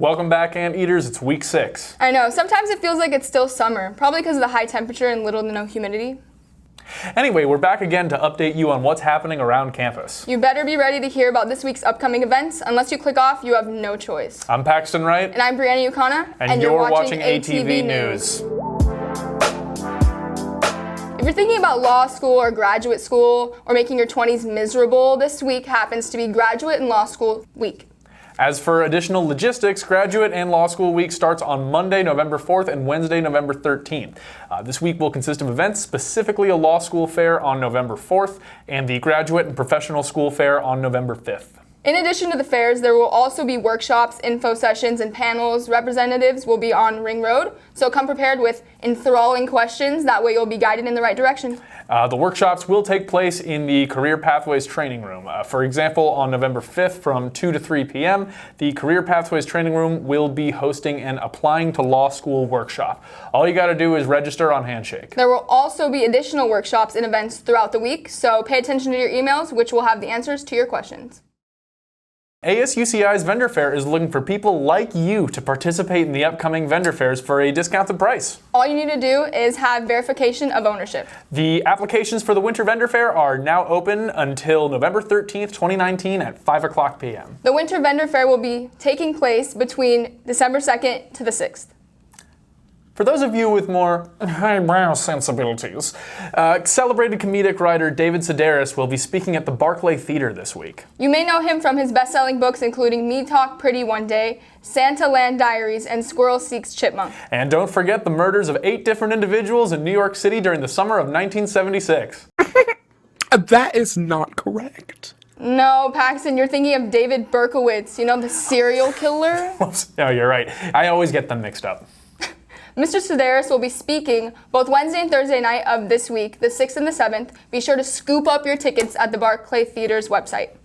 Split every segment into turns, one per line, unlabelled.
Welcome back, Anteaters. It's week 6.
I know, sometimes it feels like it's still summer, probably because of the high temperature and little to no humidity.
Anyway, we're back again to update you on what's happening around campus.
You better be ready to hear about this week's upcoming events. Unless you click off, you have no choice.
I'm Paxton Wright.
And I'm Brianna Youkhana.
And you're watching ATV News.
If you're thinking about law school or graduate school or making your 20s miserable, this week happens to be Graduate and Law School Week.
As for additional logistics, Graduate and Law School Week starts on Monday, November 4th and Wednesday, November 13th. This week will consist of events, specifically a law school fair on November 4th and the Graduate and Professional School Fair on November 5th.
In addition to the fairs, there will also be workshops, info sessions, and panels. Representatives will be on Ring Road, so come prepared with enthralling questions. That way you'll be guided in the right direction.
The workshops will take place in the Career Pathways Training Room. For example, on November 5th from 2 to 3 p.m., the Career Pathways Training Room will be hosting an Applying to Law School workshop. All you got to do is register on Handshake.
There will also be additional workshops and events throughout the week, so pay attention to your emails, which will have the answers to your questions.
UCI's vendor fair is looking for people like you to participate in the upcoming vendor fairs for a discounted price.
All you need to do is have verification of ownership.
The applications for the winter vendor fair are now open until November 13th, 2019 at 5 o'clock p.m.
The winter vendor fair will be taking place between December 2nd to the 6th.
For those of you with more highbrow sensibilities, celebrated comedic writer David Sedaris will be speaking at the Barclay Theater this week.
You may know him from his best-selling books including Me Talk Pretty One Day, Santa Land Diaries, and Squirrel Seeks Chipmunk.
And don't forget the murders of 8 different individuals in New York City during the summer of 1976.
That is not correct.
No, Paxton, you're thinking of David Berkowitz, you know, the serial killer?
No, you're right. I always get them mixed up.
Mr. Sedaris will be speaking both Wednesday and Thursday night of this week, the 6th and the 7th. Be sure to scoop up your tickets at the Barclay Theater's website.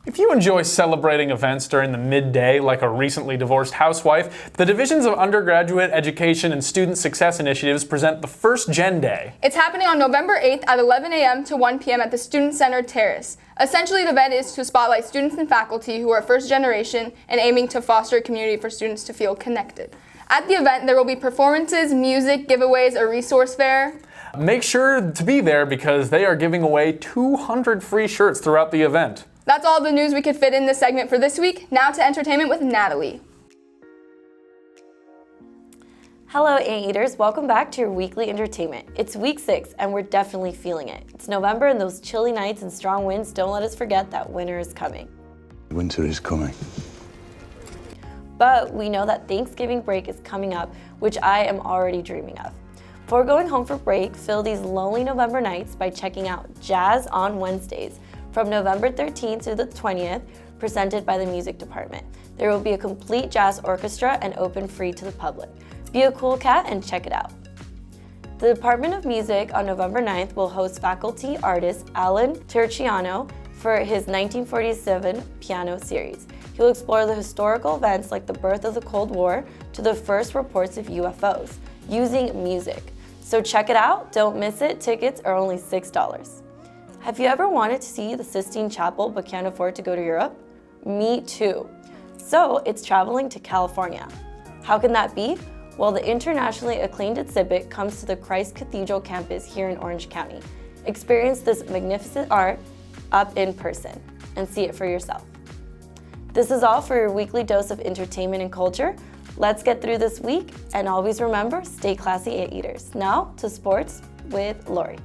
If you enjoy celebrating events during the midday like a recently divorced housewife, the Divisions of Undergraduate Education and Student Success Initiatives present the first Gen Day.
It's happening on November 8th at 11 a.m. to 1 p.m. at the Student Center Terrace. Essentially, the event is to spotlight students and faculty who are first generation and aiming to foster a community for students to feel connected. At the event, there will be performances, music, giveaways, a resource fair.
Make sure to be there because they are giving away 200 free shirts throughout the event.
That's all the news we could fit in this segment for this week. Now to entertainment with Natali.
Hello, Anteaters. Welcome back to your weekly entertainment. It's week 6, and we're definitely feeling it. It's November, and those chilly nights and strong winds don't let us forget that winter is coming.
Winter is coming.
But we know that Thanksgiving break is coming up, which I am already dreaming of. Before going home for break, fill these lonely November nights by checking out Jazz on Wednesdays from November 13th to the 20th, presented by the music department. There will be a complete jazz orchestra and open free to the public. Be a cool cat and check it out. The Department of Music on November 9th will host faculty artist Alan Terciano for his 1947 piano series. He will explore the historical events like the birth of the Cold War to the first reports of UFOs using music. So check it out, don't miss it, tickets are only $6. Have you ever wanted to see the Sistine Chapel but can't afford to go to Europe? Me too. So it's traveling to California. How can that be? Well, the internationally acclaimed exhibit comes to the Christ Cathedral campus here in Orange County. Experience this magnificent art up in person and see it for yourself. This is all for your weekly dose of entertainment and culture. Let's get through this week, and always remember, stay classy, Anteaters. Now to sports with Lori.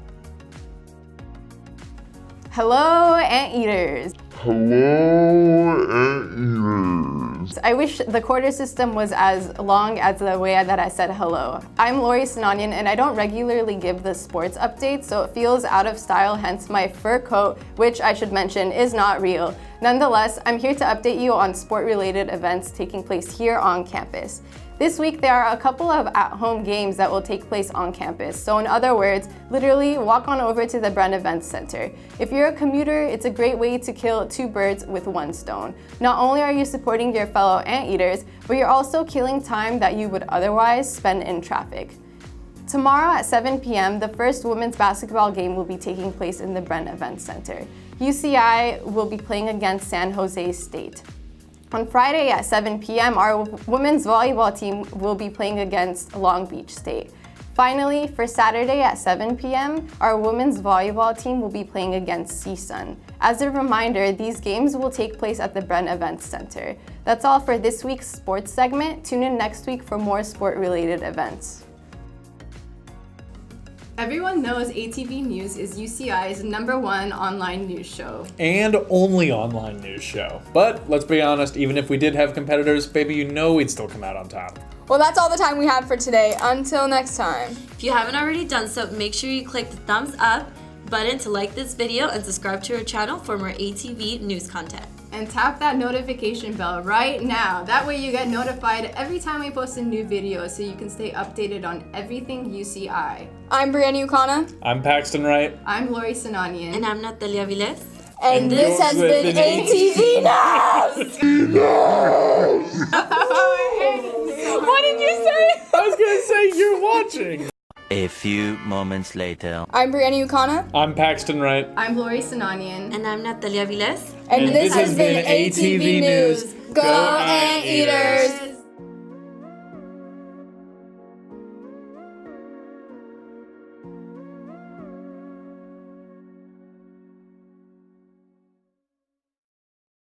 Hello, Anteaters.
Hello, Anteaters.
I wish the quarter system was as long as the way that I said hello. I'm Lori Sinanian, and I don't regularly give the sports updates, so it feels out of style, hence my fur coat, which I should mention is not real. Nonetheless, I'm here to update you on sport-related events taking place here on campus. This week, there are a couple of at-home games that will take place on campus. So in other words, literally walk on over to the Bren Events Center. If you're a commuter, it's a great way to kill 2 birds with 1 stone. Not only are you supporting your fellow Anteaters, but you're also killing time that you would otherwise spend in traffic. Tomorrow at 7 p.m., the first women's basketball game will be taking place in the Bren Events Center. UCI will be playing against San Jose State. On Friday at 7 p.m., our women's volleyball team will be playing against Long Beach State. Finally, for Saturday at 7 p.m., our women's volleyball team will be playing against CSUN. As a reminder, these games will take place at the Bren Events Center. That's all for this week's sports segment. Tune in next week for more sport-related events. Everyone knows ATV News is UCI's #1 online news show.
And only online news show. But let's be honest, even if we did have competitors, baby, you know we'd still come out on top.
Well, that's all the time we have for today. Until next time.
If you haven't already done so, make sure you click the thumbs up button to like this video and subscribe to our channel for more ATV news content.
And tap that notification bell right now. That way you get notified every time we post a new video so you can stay updated on everything UCI.
I'm Brianna Youkhana.
I'm Paxton Wright.
I'm Lori Sinanian.
And I'm Natali Aviles.
And this has been ATV News! What did you say?
I was gonna say you're watching.
A few moments later.
I'm Brianna Youkhana.
I'm Paxton Wright.
I'm Lori Sinanian.
And I'm Natali Aviles.
And this has been ATV News. Go Anteaters!